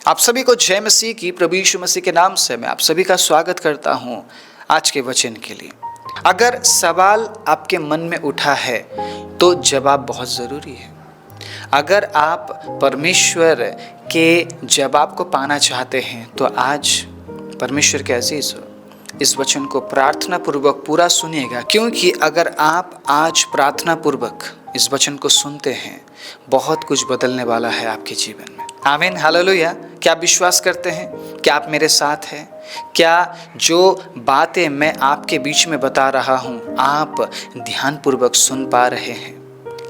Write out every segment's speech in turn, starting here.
आप सभी को जय मसीह की, प्रभु यीशु मसीह के नाम से मैं आप सभी का स्वागत करता हूं आज के वचन के लिए। अगर सवाल आपके मन में उठा है तो जवाब बहुत ज़रूरी है। अगर आप परमेश्वर के जवाब को पाना चाहते हैं तो आज परमेश्वर के अजीज़ हो, इस वचन को प्रार्थना पूर्वक पूरा सुनिएगा, क्योंकि अगर आप आज प्रार्थना पूर्वक इस वचन को सुनते हैं बहुत कुछ बदलने वाला है आपके जीवन में। आमीन, हालेलुया। क्या आप विश्वास करते हैं? क्या आप मेरे साथ हैं? क्या जो बातें मैं आपके बीच में बता रहा हूँ आप ध्यानपूर्वक सुन पा रहे हैं?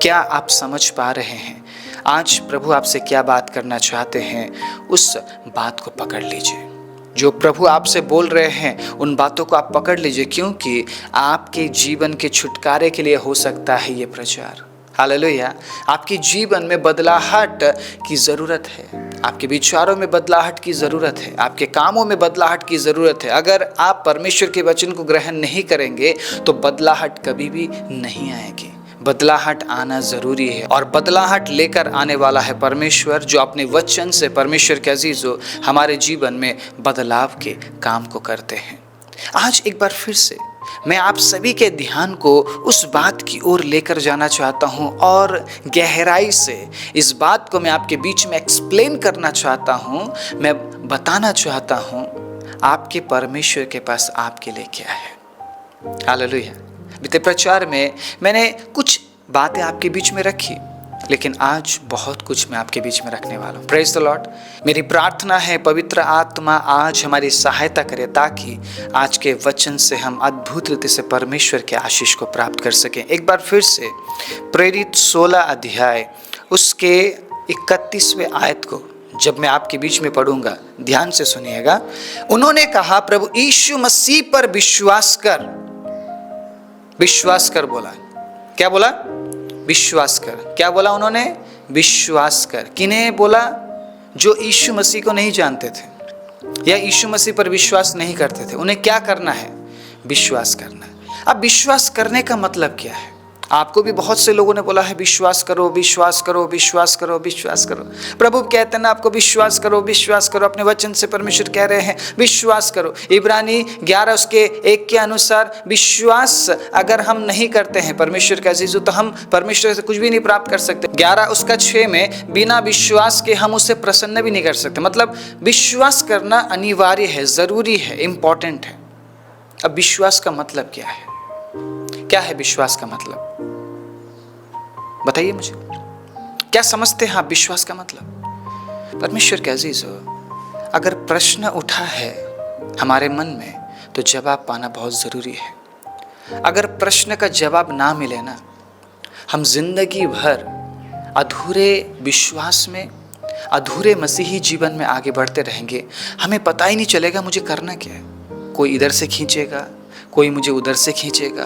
क्या आप समझ पा रहे हैं? आज प्रभु आपसे क्या बात करना चाहते हैं, उस बात को पकड़ लीजिए। जो प्रभु आपसे बोल रहे हैं उन बातों को आप पकड़ लीजिए, क्योंकि आपके जीवन के छुटकारे के लिए हो सकता है ये प्रचार। हालेलुया। आपके जीवन में बदलाहट की ज़रूरत है, आपके विचारों में बदलाहट की ज़रूरत है, आपके कामों में बदलाहट की ज़रूरत है। अगर आप परमेश्वर के वचन को ग्रहण नहीं करेंगे तो बदलाहट कभी भी नहीं आएगी। बदलाहट आना ज़रूरी है और बदलाहट लेकर आने वाला है परमेश्वर, जो अपने वचन से, परमेश्वर के अजीज़ों, हमारे जीवन में बदलाव के काम को करते हैं। आज एक बार फिर से मैं आप सभी के ध्यान को उस बात की ओर लेकर जाना चाहता हूं और गहराई से इस बात को मैं आपके बीच में एक्सप्लेन करना चाहता हूं। मैं बताना चाहता हूं आपके परमेश्वर के पास आपके लिए क्या है। हालेलुया। बीते प्रचार में मैंने कुछ बातें आपके बीच में रखी, लेकिन आज बहुत कुछ मैं आपके बीच में रखने वाला हूँ। Praise the Lord. मेरी प्रार्थना है पवित्र आत्मा आज हमारी सहायता करे, ताकि आज के वचन से हम अद्भुत रीति से परमेश्वर के आशीष को प्राप्त कर सकें। एक बार फिर से प्रेरित 16 अध्याय उसके 31वें आयत को जब मैं आपके बीच में पढ़ूंगा, ध्यान से सुनिएगा। उन्होंने कहा, प्रभु यीशु मसीह पर विश्वास कर। विश्वास कर बोला। क्या बोला? विश्वास कर। क्या बोला उन्होंने? विश्वास कर। किन्हें बोला? जो यीशु मसीह को नहीं जानते थे या यीशु मसीह पर विश्वास नहीं करते थे। उन्हें क्या करना है? विश्वास करना है। अब विश्वास करने का मतलब क्या है? आपको भी बहुत से लोगों ने बोला है विश्वास करो, विश्वास करो, विश्वास करो, विश्वास करो। प्रभु कहते हैं ना, आपको विश्वास करो, विश्वास करो। अपने वचन से परमेश्वर कह रहे हैं विश्वास करो। इब्रानी 11 उसके 1 के अनुसार विश्वास अगर हम नहीं करते हैं परमेश्वर का अजीज़ों, तो हम परमेश्वर से कुछ भी नहीं प्राप्त कर सकते। 11 उसका 6 में बिना विश्वास के हम उसे प्रसन्न भी नहीं कर सकते। मतलब विश्वास करना अनिवार्य है, ज़रूरी है, इम्पॉर्टेंट है। अब विश्वास का मतलब क्या है? क्या है विश्वास का मतलब? बताइए मुझे, क्या समझते हैं आप विश्वास का मतलब? परमेश्वर के अजीज़ हो, अगर प्रश्न उठा है हमारे मन में तो जवाब पाना बहुत ज़रूरी है। अगर प्रश्न का जवाब ना मिले ना, हम जिंदगी भर अधूरे विश्वास में, अधूरे मसीही जीवन में आगे बढ़ते रहेंगे। हमें पता ही नहीं चलेगा मुझे करना क्या है। कोई इधर से खींचेगा, कोई मुझे उधर से खींचेगा,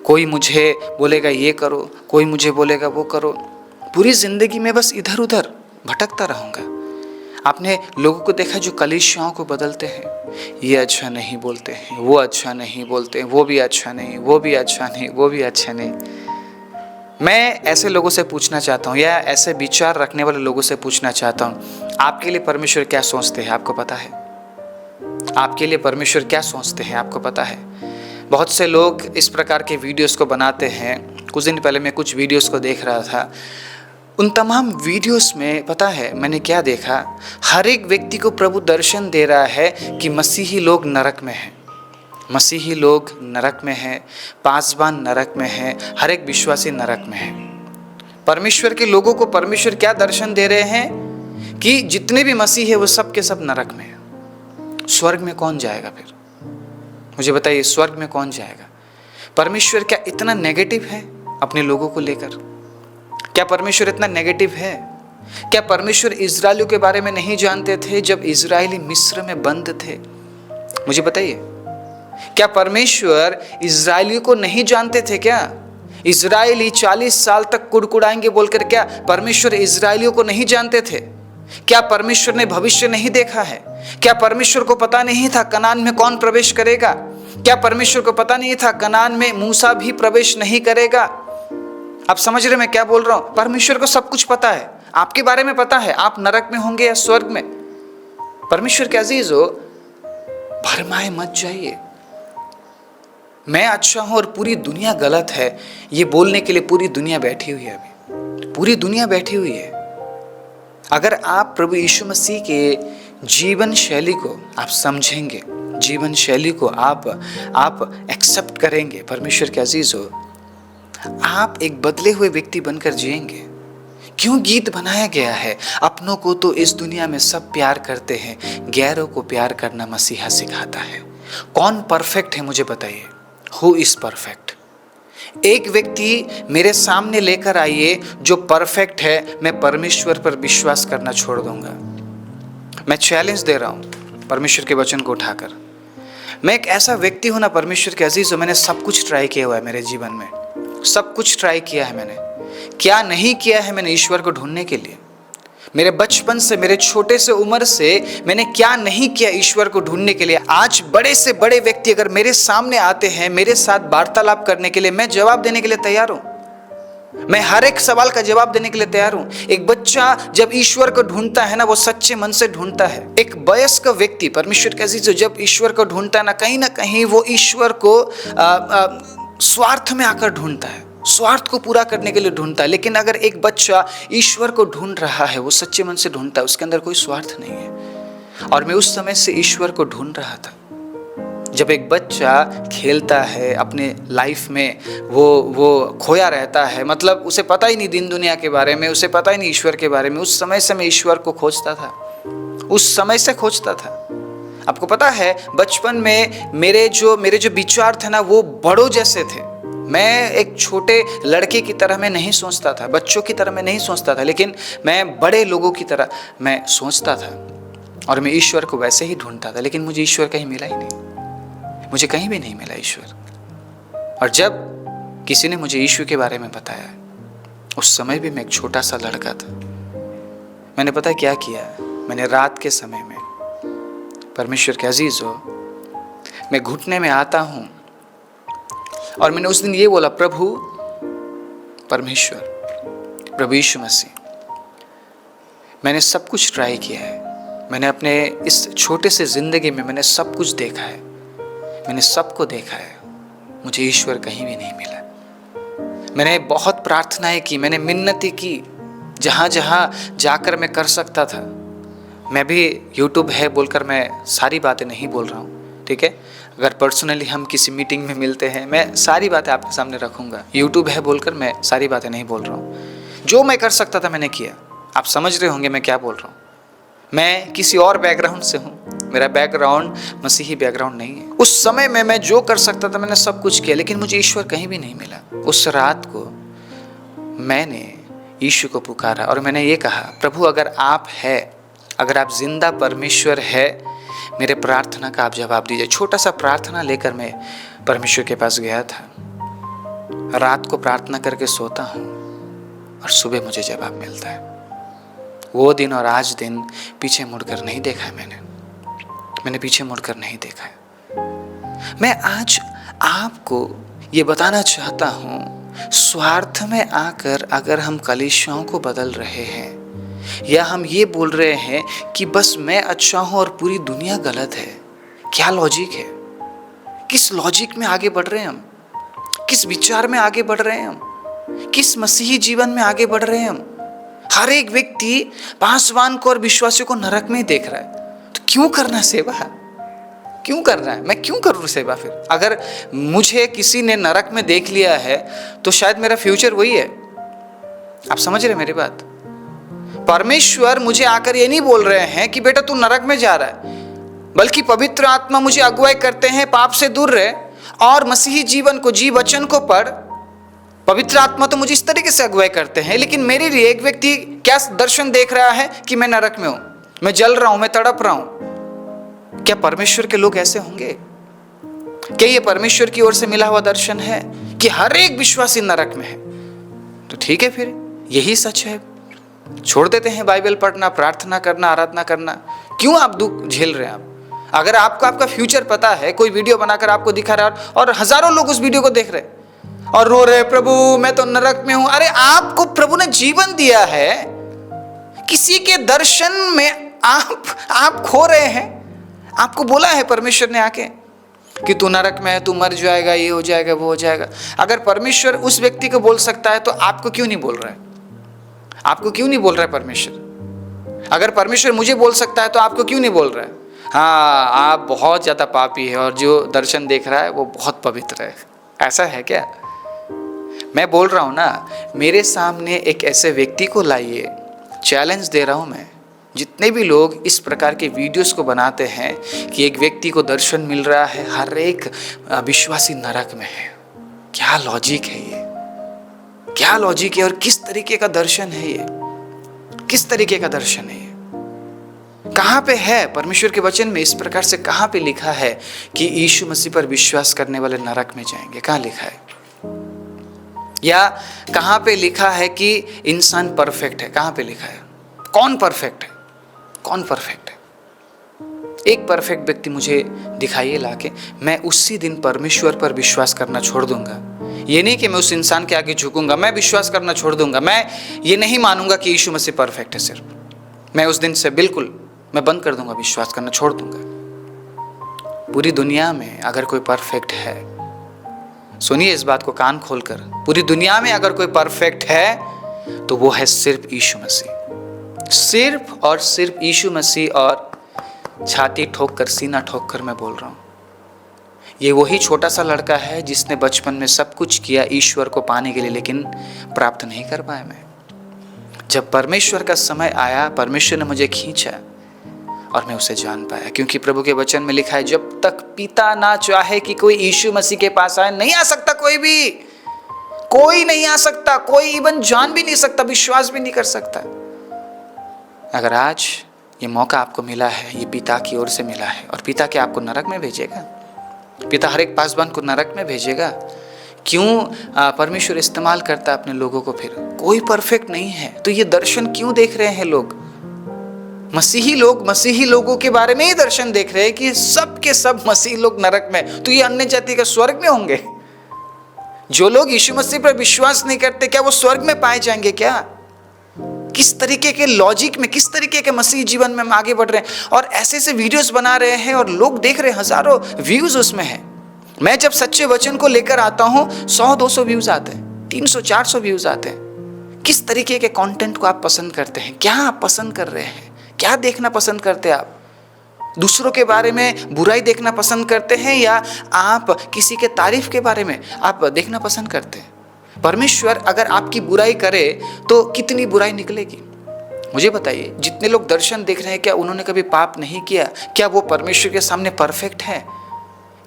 कोई मुझे बोलेगा ये करो, कोई मुझे बोलेगा वो करो। पूरी ज़िंदगी में बस इधर उधर भटकता रहूँगा। आपने लोगों को देखा जो कलीसियाओं को बदलते हैं, ये अच्छा नहीं बोलते हैं, वो अच्छा नहीं बोलते हैं, वो भी अच्छा नहीं, वो भी अच्छा नहीं, वो भी अच्छा नहीं। मैं ऐसे लोगों से पूछना चाहता हूँ, या ऐसे विचार रखने वाले लोगों से पूछना चाहता हूँ, आपके लिए परमेश्वर क्या सोचते हैं आपको पता है? आपके लिए परमेश्वर क्या सोचते हैं आपको पता है? बहुत से लोग इस प्रकार के वीडियोस को बनाते हैं। कुछ दिन पहले मैं कुछ वीडियोस को देख रहा था। उन तमाम वीडियोस में पता है मैंने क्या देखा? हर एक व्यक्ति को प्रभु दर्शन दे रहा है कि मसीही लोग नरक में हैं, मसीही लोग नरक में हैं, पासबान नरक में हैं, हर एक विश्वासी नरक में है। परमेश्वर के लोगों को परमेश्वर क्या दर्शन दे रहे हैं कि जितने भी मसीह है वो सब के सब नरक में है। स्वर्ग में कौन जाएगा फिर? मुझे बताइए, स्वर्ग में कौन जाएगा? परमेश्वर क्या इतना नेगेटिव है अपने लोगों को लेकर? क्या परमेश्वर इतना नेगेटिव है? क्या परमेश्वर इजराइलियों के बारे में नहीं जानते थे जब इजरायली मिस्र में बंद थे? मुझे बताइए, क्या परमेश्वर इजरायलियों को नहीं जानते थे क्या? इजरायली 40 साल तक कुड़कुड़ाएंगे बोलकर क्या परमेश्वर इजरायलियों को नहीं जानते थे? क्या परमेश्वर ने भविष्य नहीं देखा है? क्या परमेश्वर को पता नहीं था कनान में कौन प्रवेश करेगा? क्या परमेश्वर को पता नहीं था कनान में मूसा भी प्रवेश नहीं करेगा? आप समझ रहे मैं क्या बोल रहा हूं? परमेश्वर को सब कुछ पता है, आपके बारे में पता है, आप नरक में होंगे या स्वर्ग में। परमेश्वर के अजीज हो, भरमाए मत जाइए। मैं अच्छा हूं और पूरी दुनिया गलत है, ये बोलने के लिए पूरी दुनिया बैठी हुई है। अभी पूरी दुनिया बैठी हुई है। अगर आप प्रभु यीशु मसीह के जीवन शैली को आप समझेंगे, जीवन शैली को आप एक्सेप्ट करेंगे, परमेश्वर के अजीज हो, आप एक बदले हुए व्यक्ति बनकर जिएंगे। क्यों गीत बनाया गया है, अपनों को तो इस दुनिया में सब प्यार करते हैं, गैरों को प्यार करना मसीहा सिखाता है। कौन परफेक्ट है मुझे बताइए, हु इज परफेक्ट? एक व्यक्ति मेरे सामने लेकर आइए जो परफेक्ट है, मैं परमेश्वर पर विश्वास करना छोड़ दूंगा। मैं चैलेंज दे रहा हूं परमेश्वर के वचन को उठाकर। मैं एक ऐसा व्यक्ति हूं ना परमेश्वर के अजीज, मैंने सब कुछ ट्राई किया हुआ है मेरे जीवन में, सब कुछ ट्राई किया है मैंने। क्या नहीं किया है मैंने ईश्वर को ढूंढने के लिए? मेरे बचपन से, मेरे छोटे से उम्र से मैंने क्या नहीं किया ईश्वर को ढूंढने के लिए। आज बड़े से बड़े व्यक्ति अगर मेरे सामने आते हैं मेरे साथ वार्तालाप करने के लिए, मैं जवाब देने के लिए तैयार हूं। मैं हर एक सवाल का जवाब देने के लिए तैयार हूं। एक बच्चा जब ईश्वर को ढूंढता है ना, वो सच्चे मन से ढूंढता है। एक वयस्क व्यक्ति परमेश्वर के अजीज जब ईश्वर को ढूंढता है ना कहीं वो ईश्वर को स्वार्थ में आकर ढूंढता है, स्वार्थ को पूरा करने के लिए ढूंढता है। लेकिन अगर एक बच्चा ईश्वर को ढूंढ रहा है, वो सच्चे मन से ढूंढता है, उसके अंदर कोई स्वार्थ नहीं है। और मैं उस समय से ईश्वर को ढूंढ रहा था। जब एक बच्चा खेलता है अपने लाइफ में, वो खोया रहता है, मतलब उसे पता ही नहीं दिन दुनिया के बारे में, उसे पता ही नहीं ईश्वर के बारे में। उस समय से मैं ईश्वर को खोजता था, उस समय से खोजता था। आपको पता है बचपन में मेरे जो विचार थे ना, वो बड़ों जैसे थे। मैं एक छोटे लड़के की तरह मैं नहीं सोचता था, बच्चों की तरह मैं नहीं सोचता था, लेकिन मैं बड़े लोगों की तरह मैं सोचता था। और मैं ईश्वर को वैसे ही ढूंढता था, लेकिन मुझे ईश्वर कहीं मिला ही नहीं, मुझे कहीं भी नहीं मिला ईश्वर। और जब किसी ने मुझे ईश्वर के बारे में बताया, उस समय भी मैं एक छोटा सा लड़का था। मैंने पता क्या किया, मैंने रात के समय में, परमेश्वर के अजीज हो, मैं घुटने में आता हूँ और मैंने उस दिन ये बोला, प्रभु परमेश्वर, प्रभु यीशु मसीह, मैंने सब कुछ ट्राई किया है, मैंने अपने इस छोटे से जिंदगी में मैंने सब कुछ देखा है, मैंने सबको देखा है, मुझे ईश्वर कहीं भी नहीं मिला। मैंने बहुत प्रार्थनाएं की, मैंने मिन्नतें की, जहाँ जहाँ जाकर मैं कर सकता था। मैं भी यूट्यूब है बोलकर मैं सारी बातें नहीं बोल रहा हूँ, ठीक है? अगर पर्सनली हम किसी मीटिंग में मिलते हैं, मैं सारी बातें आपके सामने रखूँगा। यूट्यूब है बोलकर मैं सारी बातें नहीं बोल रहा हूँ। जो मैं कर सकता था मैंने किया। आप समझ रहे होंगे मैं क्या बोल रहा हूँ। मैं किसी और बैकग्राउंड से हूँ, मेरा बैकग्राउंड मसीही बैकग्राउंड नहीं है। उस समय में मैं जो कर सकता था मैंने सब कुछ किया, लेकिन मुझे ईश्वर कहीं भी नहीं मिला। उस रात को मैंने यीशु को पुकारा और मैंने ये कहा, प्रभु अगर आप है, अगर आप जिंदा परमेश्वर है, मेरे प्रार्थना का आप जवाब दीजिए। छोटा सा प्रार्थना लेकर मैं परमेश्वर के पास गया था। रात को प्रार्थना करके सोता हूँ और सुबह मुझे जवाब मिलता है। वो दिन और आज दिन पीछे मुड़कर नहीं देखा है मैंने पीछे मुड़कर नहीं देखा है। मैं आज आपको ये बताना चाहता हूँ, स्वार्थ में आकर अगर हम कलीसियाओं को बदल रहे हैं, या हम ये बोल रहे हैं कि बस मैं अच्छा हूं और पूरी दुनिया गलत है, क्या लॉजिक है? किस लॉजिक में आगे बढ़ रहे हैं हम? किस विचार में आगे बढ़ रहे हैं हम? किस मसीही जीवन में आगे बढ़ रहे हैं हम? हर एक व्यक्ति पासवान को और विश्वासियों को नरक में ही देख रहा है। तो क्यों करना सेवा? क्यों कर रहा है? मैं क्यों करूँ सेवा फिर? अगर मुझे किसी ने नरक में देख लिया है तो शायद मेरा फ्यूचर वही है। आप समझ रहे मेरी बात? परमेश्वर मुझे आकर ये नहीं बोल रहे हैं कि बेटा तू नरक में जा रहा है, बल्कि पवित्र आत्मा मुझे अगुवाई करते हैं, पाप से दूर रहे और मसीही जीवन को जी, वचन को पढ़। पवित्र आत्मा तो मुझे इस तरीके से अगुवाई करते हैं, लेकिन मेरे लिए एक व्यक्ति क्या दर्शन देख रहा है कि मैं नरक में हूं, मैं जल रहा हूं, मैं तड़प रहा हूं। क्या परमेश्वर के लोग ऐसे होंगे? क्या ये परमेश्वर की ओर से मिला हुआ दर्शन है कि हर एक विश्वासी नरक में है? तो ठीक है, फिर यही सच है। छोड़ देते हैं बाइबल पढ़ना, प्रार्थना करना, आराधना करना। क्यों आप दुख झेल रहे हैं? आप अगर आपको आपका फ्यूचर पता है, कोई वीडियो बनाकर आपको दिखा रहा है और हजारों लोग उस वीडियो को देख रहे और रो रहे, प्रभु मैं तो नरक में हूं। अरे आपको प्रभु ने जीवन दिया है, किसी के दर्शन में आप खो रहे हैं। आपको बोला है परमेश्वर ने आके कि तू नरक में है, तू मर जाएगा, ये हो जाएगा, वो हो जाएगा। अगर परमेश्वर उस व्यक्ति को बोल सकता है तो आपको क्यों नहीं बोल रहा है? आपको क्यों नहीं बोल रहा है परमेश्वर? अगर परमेश्वर मुझे बोल सकता है तो आपको क्यों नहीं बोल रहा है? हाँ, आप बहुत ज़्यादा पापी है और जो दर्शन देख रहा है वो बहुत पवित्र है, ऐसा है क्या? मैं बोल रहा हूँ ना, मेरे सामने एक ऐसे व्यक्ति को लाइए, चैलेंज दे रहा हूँ मैं। जितने भी लोग इस प्रकार के वीडियोस को बनाते हैं कि एक व्यक्ति को दर्शन मिल रहा है, हर एक विश्वासी नरक में है, क्या लॉजिक है ये? क्या लॉजिक है और किस तरीके का दर्शन है ये? किस तरीके का दर्शन है ये? कहाँ पे है परमेश्वर के वचन में? इस प्रकार से कहाँ पे लिखा है कि यीशु मसीह पर विश्वास करने वाले नरक में जाएंगे? कहाँ लिखा है? या कहाँ पे लिखा है कि इंसान परफेक्ट है? कहाँ पे लिखा है? कौन परफेक्ट है? कौन परफेक्ट है? एक परफेक्ट व्यक्ति मुझे दिखाइए लाके, मैं उसी दिन परमेश्वर पर विश्वास करना छोड़ दूंगा। ये नहीं कि मैं उस इंसान के आगे झुकूंगा, मैं विश्वास करना छोड़ दूंगा। मैं ये नहीं मानूंगा कि यीशु मसीह परफेक्ट है। सिर्फ मैं उस दिन से बिल्कुल मैं बंद कर दूंगा, विश्वास करना छोड़ दूंगा। पूरी दुनिया में अगर कोई परफेक्ट है, सुनिए इस बात को कान खोलकर, पूरी दुनिया में अगर कोई परफेक्ट है तो वो है सिर्फ यीशु मसीह। सिर्फ और सिर्फ यीशु मसीह। और छाती ठोक कर, सीना ठोक कर मैं बोल रहा हूँ, ये वही छोटा सा लड़का है जिसने बचपन में सब कुछ किया ईश्वर को पाने के लिए, लेकिन प्राप्त नहीं कर पाया मैं। जब परमेश्वर का समय आया, परमेश्वर ने मुझे खींचा और मैं उसे जान पाया, क्योंकि प्रभु के वचन में लिखा है, जब तक पिता ना चाहे कि कोई यीशु मसीह के पास आए, नहीं आ सकता कोई नहीं आ सकता, कोई इवन जान भी नहीं सकता, विश्वास भी नहीं कर सकता। अगर आज ये मौका आपको मिला है, ये पिता की ओर से मिला है, और पिता क्या आपको नरक में भेजेगा? पिता हर एक पासवान को नरक में भेजेगा? क्यों परमेश्वर इस्तेमाल करता है अपने लोगों को? फिर कोई परफेक्ट नहीं है तो ये दर्शन क्यों देख रहे हैं लोग? मसीही लोगों के बारे में ही दर्शन देख रहे हैं कि सब के सब मसीही लोग नरक में, तो ये अन्य जाति का स्वर्ग में होंगे? जो लोग यीशु मसीह पर विश्वास नहीं करते, क्या वो स्वर्ग में पाए जाएंगे क्या? किस तरीके के लॉजिक में, किस तरीके के मसीह जीवन में हम आगे बढ़ रहे हैं, और ऐसे ऐसे वीडियोस बना रहे हैं और लोग देख रहे हैं, हजारों व्यूज उसमें है। मैं जब सच्चे वचन को लेकर आता हूं, 100-200 व्यूज आते हैं, 300-400 व्यूज आते हैं। किस तरीके के कंटेंट को आप पसंद करते हैं? क्या आप पसंद कर रहे हैं? क्या देखना पसंद करते हैं आप? दूसरों के बारे में बुराई देखना पसंद करते हैं, या आप किसी के तारीफ के बारे में आप देखना पसंद करते हैं? परमेश्वर अगर आपकी बुराई करे तो कितनी बुराई निकलेगी? मुझे बताइए, जितने लोग दर्शन देख रहे हैं, क्या उन्होंने कभी पाप नहीं किया? क्या वो परमेश्वर के सामने परफेक्ट है?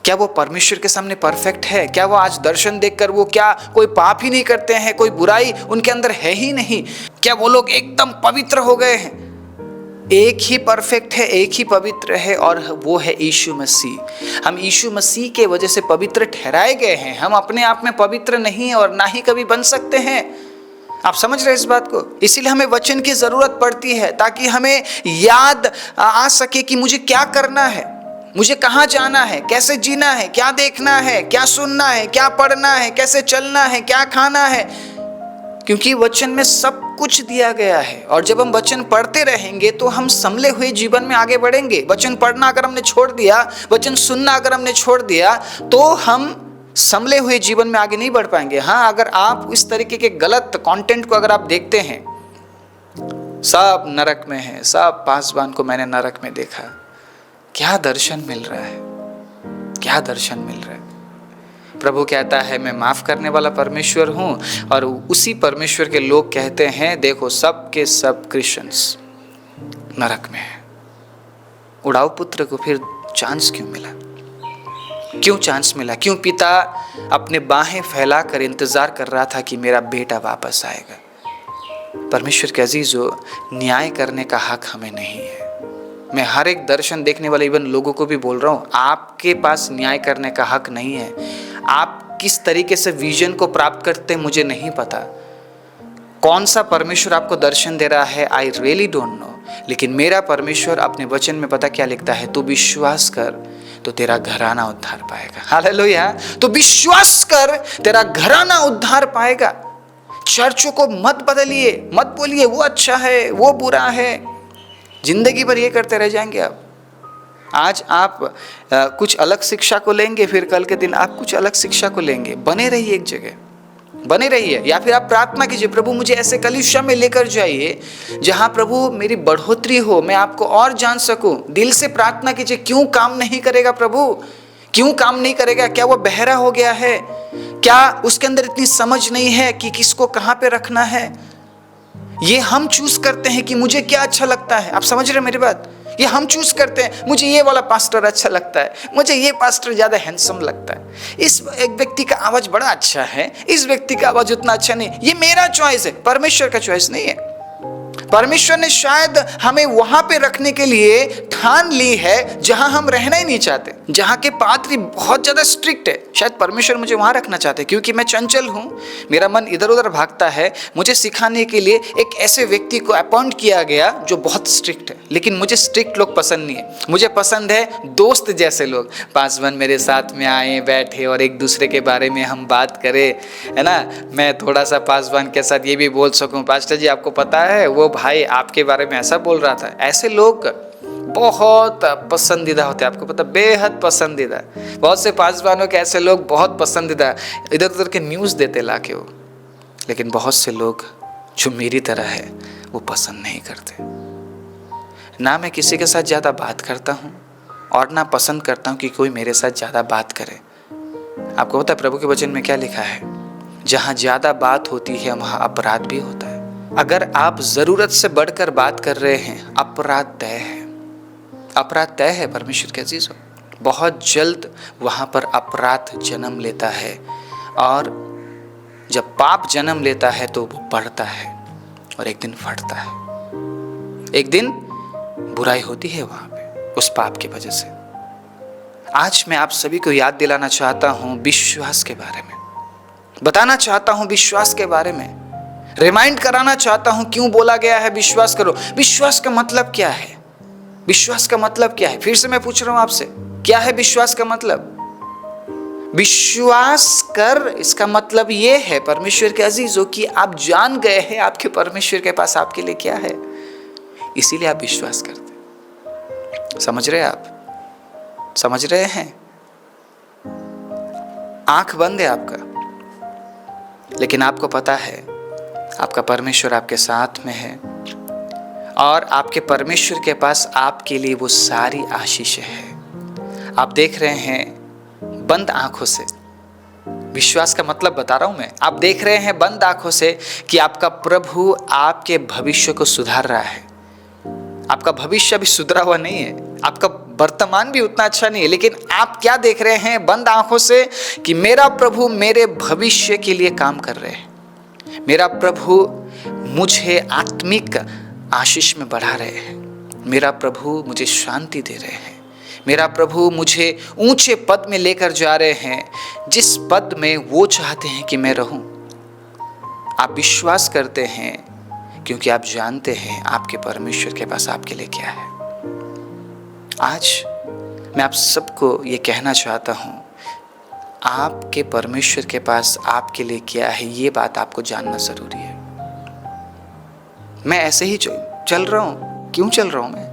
क्या वो परमेश्वर के सामने परफेक्ट है? क्या वो आज दर्शन देखकर वो क्या कोई पाप ही नहीं करते हैं? कोई बुराई उनके अंदर है ही नहीं? क्या वो लोग एकदम पवित्र हो गए हैं? एक ही परफेक्ट है, एक ही पवित्र है, और वो है यीशु मसीह। हम यीशु मसीह के वजह से पवित्र ठहराए गए हैं। हम अपने आप में पवित्र नहीं हैं और ना ही कभी बन सकते हैं। आप समझ रहे हैं इस बात को? इसीलिए हमें वचन की जरूरत पड़ती है, ताकि हमें याद आ सके कि मुझे क्या करना है, मुझे कहाँ जाना है, कैसे जीना है, क्या देखना है, क्या सुनना है, क्या पढ़ना है, कैसे चलना है, क्या खाना है। क्योंकि वचन में सब कुछ दिया गया है, और जब हम वचन पढ़ते रहेंगे तो हम संभले हुए जीवन में आगे बढ़ेंगे। वचन पढ़ना अगर हमने छोड़ दिया, वचन सुनना अगर हमने छोड़ दिया, तो हम संभले हुए जीवन में आगे नहीं बढ़ पाएंगे। हाँ, अगर आप इस तरीके के गलत कंटेंट को अगर आप देखते हैं, सब नरक में है, सब पासवान को मैंने नरक में देखा, क्या दर्शन मिल रहा है? क्या दर्शन मिल रहा है? प्रभु कहता है मैं माफ करने वाला परमेश्वर हूं, और उसी परमेश्वर के लोग कहते हैं देखो सब के सब क्रिश्चियंस नरक में है। उड़ाऊ पुत्र को फिर चांस क्यों मिला? क्यों चांस मिला? क्यों पिता अपने बाहें फैलाकर इंतजार कर रहा था कि मेरा बेटा वापस आएगा? परमेश्वर के अजीजों, न्याय करने का हक हमें नहीं है। मैं हर एक दर्शन देखने वाले इवन लोगों को भी बोल रहा हूँ, आपके पास न्याय करने का हक नहीं है। आप किस तरीके से विजन को प्राप्त करते हैं मुझे नहीं पता, कौन सा परमेश्वर आपको दर्शन दे रहा है, आई रियली डोंट नो। लेकिन मेरा परमेश्वर अपने वचन में पता क्या लिखता है? तू विश्वास कर तो तेरा घराना उद्धार पाएगा। हालेलुया। तो विश्वास कर, तेरा घराना उद्धार पाएगा। चर्चों को मत बदलिए, मत बोलिए वो अच्छा है, वो बुरा है। जिंदगी भर ये करते रह जाएंगे आप। आज आप कुछ अलग शिक्षा को लेंगे, फिर कल के दिन आप कुछ अलग शिक्षा को लेंगे। बने रहिए एक जगह, बने रहिए। या फिर आप प्रार्थना कीजिए, प्रभु मुझे ऐसे कलीसिया में लेकर जाइए जहां प्रभु मेरी बढ़ोतरी हो, मैं आपको और जान सकूं। दिल से प्रार्थना कीजिए। क्यों काम नहीं करेगा प्रभु? क्यों काम नहीं करेगा? क्या वो बहरा हो गया है? क्या उसके अंदर इतनी समझ नहीं है कि किसको कहां पे रखना है? ये हम चूज करते हैं कि मुझे क्या अच्छा लगता है। आप समझ रहे हैं मेरी बात? ये हम चूज करते हैं, मुझे ये वाला पास्टर अच्छा लगता है, मुझे ये पास्टर ज्यादा हैंडसम लगता है, इस एक व्यक्ति का आवाज बड़ा अच्छा है, इस व्यक्ति का आवाज उतना अच्छा नहीं। ये मेरा चॉइस है, परमेश्वर का चॉइस नहीं है। परमेश्वर ने शायद हमें वहां पे रखने के लिए ठान ली है जहां हम रहना ही नहीं चाहते, जहां के पादरी बहुत ज्यादा स्ट्रिक्ट है। शायद परमेश्वर मुझे वहां रखना चाहते हैं क्योंकि मैं चंचल हूं, मेरा मन इधर उधर भागता है। मुझे सिखाने के लिए एक ऐसे व्यक्ति को अपॉइंट किया गया जो बहुत स्ट्रिक्ट है। लेकिन मुझे स्ट्रिक्ट लोग पसंद नहीं है, मुझे पसंद है दोस्त जैसे लोग। पासवान मेरे साथ में आए, बैठे और एक दूसरे के बारे में हम बात करें, है ना। मैं थोड़ा सा पासवान के साथ ये भी बोल सकूं, पास्टर जी आपको पता है वो भाई आपके बारे में ऐसा बोल रहा था। ऐसे लोग बहुत पसंदीदा होते हैं, आपको पता, बेहद पसंदीदा। बहुत से पासवानों के ऐसे लोग बहुत पसंदीदा, इधर उधर के न्यूज़ देते लाके वो। लेकिन बहुत से लोग जो मेरी तरह है वो पसंद नहीं करते। ना मैं किसी के साथ ज़्यादा बात करता हूँ और ना पसंद करता हूँ कि कोई मेरे साथ ज़्यादा बात करे। आपको पता है प्रभु के वचन में क्या लिखा है? जहाँ ज़्यादा बात होती है वहाँ अपराध भी होता है। अगर आप ज़रूरत से बढ़कर बात कर रहे हैं, अपराध तय है, अपराध तय है। परमेश्वर के अजीज़ों, बहुत जल्द वहाँ पर अपराध जन्म लेता है, और जब पाप जन्म लेता है तो वो बढ़ता है और एक दिन फटता है। एक दिन बुराई होती है वहाँ पे उस पाप की वजह से। आज मैं आप सभी को याद दिलाना चाहता हूँ विश्वास के बारे में, बताना चाहता हूँ विश्वास के बारे में, रिमाइंड कराना चाहता हूँ क्यों बोला गया है विश्वास करो। विश्वास का मतलब क्या है? विश्वास का मतलब क्या है? फिर से मैं पूछ रहा हूँ आपसे, क्या है विश्वास का मतलब? विश्वास कर, इसका मतलब ये है परमेश्वर के अजीजों कि आप जान गए हैं आपके परमेश्वर के पास आपके लिए क्या है, इसीलिए आप विश्वास करते। समझ रहे हैं आप? समझ रहे हैं? आंख बंद है आपका, लेकिन आपको पता है आपका परमेश्वर आपके साथ में है, और आपके परमेश्वर के पास आपके लिए वो सारी आशीष है। आप देख रहे हैं बंद आंखों से, विश्वास का मतलब बता रहा हूं मैं, आप देख रहे हैं बंद आंखों से कि आपका प्रभु आपके भविष्य को सुधार रहा है। आपका भविष्य भी सुधरा हुआ नहीं है, आपका वर्तमान भी उतना अच्छा नहीं है, लेकिन आप क्या देख रहे हैं बंद आंखों से कि मेरा प्रभु मेरे भविष्य के लिए काम कर रहे हैं, मेरा प्रभु मुझे आत्मिक आशीष में बढ़ा रहे हैं, मेरा प्रभु मुझे शांति दे रहे हैं, मेरा प्रभु मुझे ऊंचे पद में लेकर जा रहे हैं, जिस पद में वो चाहते हैं कि मैं रहूं। आप विश्वास करते हैं क्योंकि आप जानते हैं आपके परमेश्वर के पास आपके लिए क्या है। आज मैं आप सबको ये कहना चाहता हूँ, आपके परमेश्वर के पास आपके लिए क्या है, ये बात आपको जानना जरूरी है। मैं ऐसे ही चल रहा हूँ, क्यों चल रहा हूँ?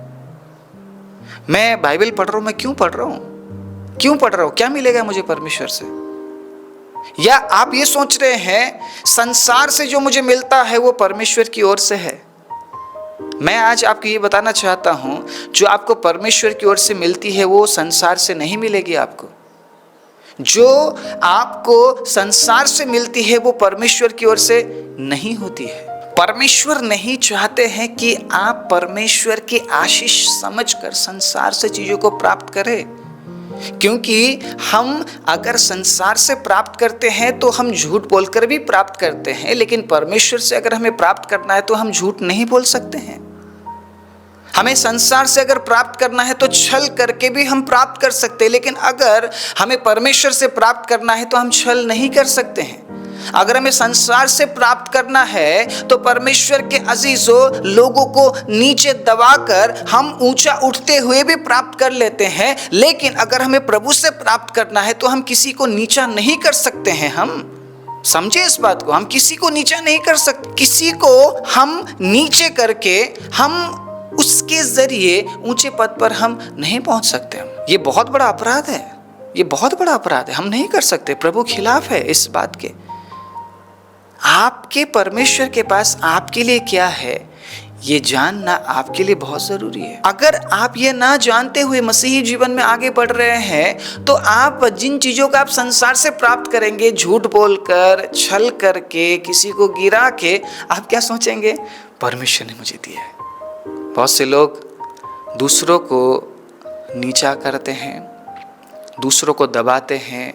मैं बाइबल पढ़ रहा हूँ, मैं क्यों पढ़ रहा हूँ? क्यों पढ़ रहा हूँ? क्या मिलेगा मुझे परमेश्वर से? या आप ये सोच रहे हैं संसार से जो मुझे मिलता है वो परमेश्वर की ओर से है? मैं आज आपको ये बताना चाहता हूं, जो आपको परमेश्वर की ओर से मिलती है वो संसार से नहीं मिलेगी आपको। जो आपको संसार से मिलती है वो परमेश्वर की ओर से नहीं होती है। परमेश्वर नहीं चाहते हैं कि आप परमेश्वर की आशीष समझकर संसार से चीजों को प्राप्त करें, क्योंकि हम अगर संसार से प्राप्त करते हैं तो हम झूठ बोलकर भी प्राप्त करते हैं, लेकिन परमेश्वर से अगर हमें प्राप्त करना है तो हम झूठ नहीं बोल सकते हैं। हमें संसार से अगर प्राप्त करना है तो छल करके भी हम प्राप्त कर सकते हैं, लेकिन अगर हमें परमेश्वर से प्राप्त करना है तो हम छल नहीं कर सकते हैं। अगर हमें संसार से प्राप्त करना है तो परमेश्वर के अजीजों, लोगों को नीचे दबाकर हम ऊंचा उठते हुए भी प्राप्त कर लेते हैं, लेकिन अगर हमें प्रभु से प्राप्त करना है तो हम किसी को नीचा नहीं कर सकते हैं। हम समझे इस बात को, हम किसी को नीचा नहीं कर सकते। किसी को हम नीचे करके हम उसके जरिए ऊंचे पद पर हम नहीं पहुंच सकते। ये बहुत बड़ा अपराध है, ये बहुत बड़ा अपराध है, हम नहीं कर सकते। प्रभु खिलाफ है इस बात के। आपके परमेश्वर के पास आपके लिए क्या है, ये जानना आपके लिए बहुत जरूरी है। अगर आप ये ना जानते हुए मसीही जीवन में आगे बढ़ रहे हैं, तो आप जिन चीजों का आप संसार से प्राप्त करेंगे, झूठ बोलकर, छल करके, किसी को गिरा के, आप क्या सोचेंगे? परमेश्वर ने मुझे दिया है। बहुत से लोग दूसरों को नीचा करते हैं, दूसरों को दबाते हैं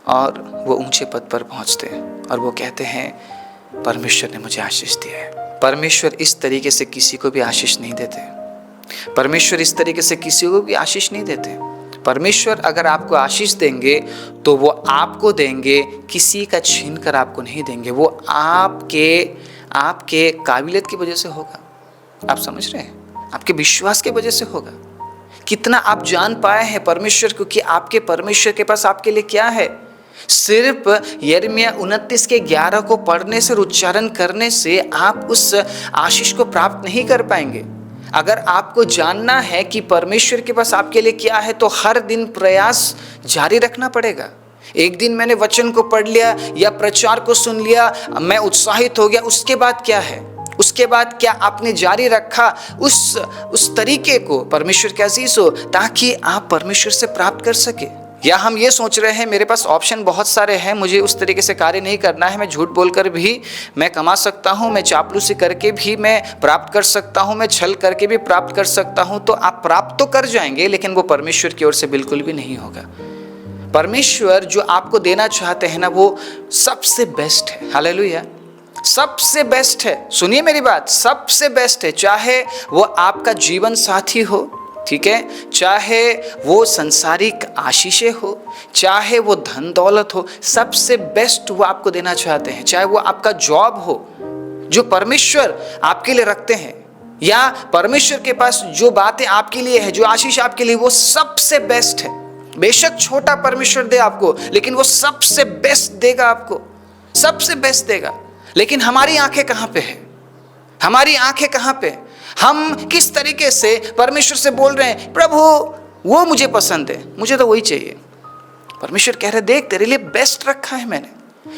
और वो ऊंचे पद पर पहुंचते हैं और वो कहते हैं परमेश्वर ने मुझे आशीष दिया है। परमेश्वर इस तरीके से किसी को भी आशीष नहीं देते। परमेश्वर इस तरीके से किसी को भी आशीष नहीं देते। परमेश्वर अगर आपको आशीष देंगे तो वो आपको देंगे, किसी का छीन कर आपको नहीं देंगे। वो आपके काबिलियत की वजह से होगा। आप समझ रहे हैं? आपके विश्वास के वजह से होगा। कितना आप जान पाए हैं परमेश्वर को कि आपके परमेश्वर के पास आपके लिए क्या है। सिर्फ यिर्मयाह 29:11 को पढ़ने से और उच्चारण करने से आप उस आशीष को प्राप्त नहीं कर पाएंगे। अगर आपको जानना है कि परमेश्वर के पास आपके लिए क्या है, तो हर दिन प्रयास जारी रखना पड़ेगा। एक दिन मैंने वचन को पढ़ लिया या प्रचार को सुन लिया, मैं उत्साहित हो गया, उसके बाद क्या है? उसके बाद क्या आपने जारी रखा उस तरीके को? परमेश्वर के अजीज हो, ताकि आप परमेश्वर से प्राप्त कर सके। या हम ये सोच रहे हैं मेरे पास ऑप्शन बहुत सारे हैं, मुझे उस तरीके से कार्य नहीं करना है, मैं झूठ बोलकर भी मैं कमा सकता हूँ, मैं चापलूसी करके भी मैं प्राप्त कर सकता हूँ, मैं छल करके भी प्राप्त कर सकता हूँ। तो आप प्राप्त तो कर जाएंगे, लेकिन वो परमेश्वर की ओर से बिल्कुल भी नहीं होगा। परमेश्वर जो आपको देना चाहते हैं ना, वो सबसे बेस्ट है। हालेलुया, सबसे बेस्ट है। सुनिए मेरी बात, सबसे बेस्ट है। चाहे वो आपका जीवन साथी हो, ठीक है, चाहे वो संसारिक आशीषें हो, चाहे वो धन दौलत हो, सबसे बेस्ट वो आपको देना चाहते हैं। चाहे वो आपका जॉब हो जो परमेश्वर आपके लिए रखते हैं, या परमेश्वर के पास जो बातें आपके लिए है, जो आशीष आपके लिए, वो सबसे बेस्ट है। बेशक छोटा परमेश्वर दे आपको, लेकिन वो सबसे बेस्ट देगा आपको, सबसे बेस्ट देगा। लेकिन हमारी आंखें कहाँ पे है? हमारी आंखें कहाँ पे? हम किस तरीके से परमेश्वर से बोल रहे हैं, प्रभु वो मुझे पसंद है, मुझे तो वही चाहिए। परमेश्वर कह रहे, देख तेरे लिए बेस्ट रखा है मैंने।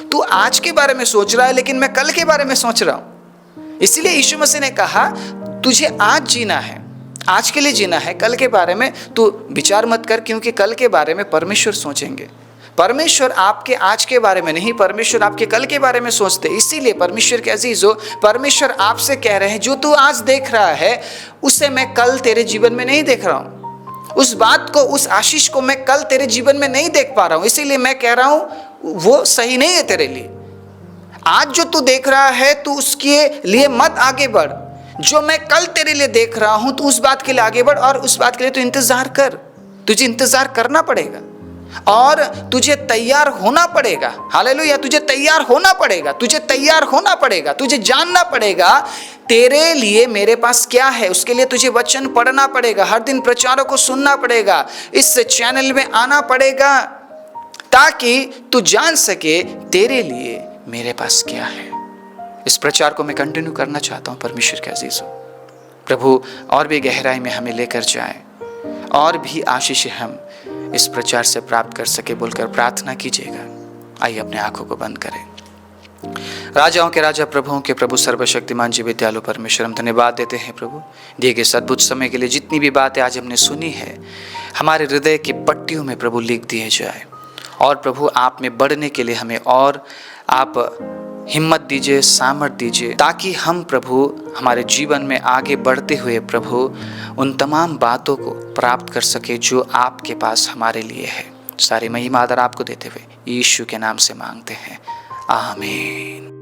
तू आज के बारे में सोच रहा है, लेकिन मैं कल के बारे में सोच रहा हूं। इसीलिए यीशु मसीह ने कहा, तुझे आज जीना है, आज के लिए जीना है, कल के बारे में तू विचार मत कर, क्योंकि कल के बारे में परमेश्वर सोचेंगे। परमेश्वर आपके आज के बारे में नहीं, परमेश्वर आपके कल के बारे में सोचते। इसीलिए परमेश्वर के अजीजों, परमेश्वर आपसे कह रहे हैं, जो तू आज देख रहा है उसे मैं कल तेरे जीवन में नहीं देख रहा हूं। उस बात को, उस आशीष को मैं कल तेरे जीवन में नहीं देख पा रहा हूं। इसीलिए मैं कह रहा हूं वो सही नहीं है तेरे लिए। आज जो तू देख रहा है, तू उसके लिए मत आगे बढ़। जो मैं कल तेरे लिए देख रहा हूं, तू उस बात के लिए आगे बढ़, और उस बात के लिए तू इंतजार कर। तुझे इंतजार करना पड़ेगा और तुझे तैयार होना पड़ेगा। हालेलुया, तुझे तैयार होना पड़ेगा, तुझे तैयार होना पड़ेगा, तुझे जानना पड़ेगा तेरे लिए मेरे पास क्या है। उसके लिए तुझे वचन पढ़ना पड़ेगा, हर दिन प्रचारों को सुनना पड़ेगा, इस चैनल में आना पड़ेगा, ताकि तू जान सके तेरे लिए मेरे पास क्या है। इस प्रचार को मैं कंटिन्यू करना चाहता हूँ परमेश्वर के अजीजों। प्रभु और भी गहराई में हमें लेकर जाए, और भी आशीष हम इस प्रचार से प्राप्त कर सके बोलकर प्रार्थना कीजिएगा। आइए अपने आंखों को बंद करें। राजाओं के राजा, प्रभुओं के प्रभु, सर्वशक्तिमान जीवित दयालु परमेश्वर, हम धन्यवाद देते हैं प्रभु दिए गए सद्बुद्ध समय के लिए। जितनी भी बातें आज हमने सुनी है, हमारे हृदय की पट्टियों में प्रभु लिख दिए जाए, और प्रभु आप में बढ़ने के लिए हमें और आप हिम्मत दीजिए, सामर्थ दीजिए, ताकि हम प्रभु हमारे जीवन में आगे बढ़ते हुए प्रभु उन तमाम बातों को प्राप्त कर सके जो आपके पास हमारे लिए है। सारी महिमा आदर आपको देते हुए यीशु के नाम से मांगते हैं, आमीन।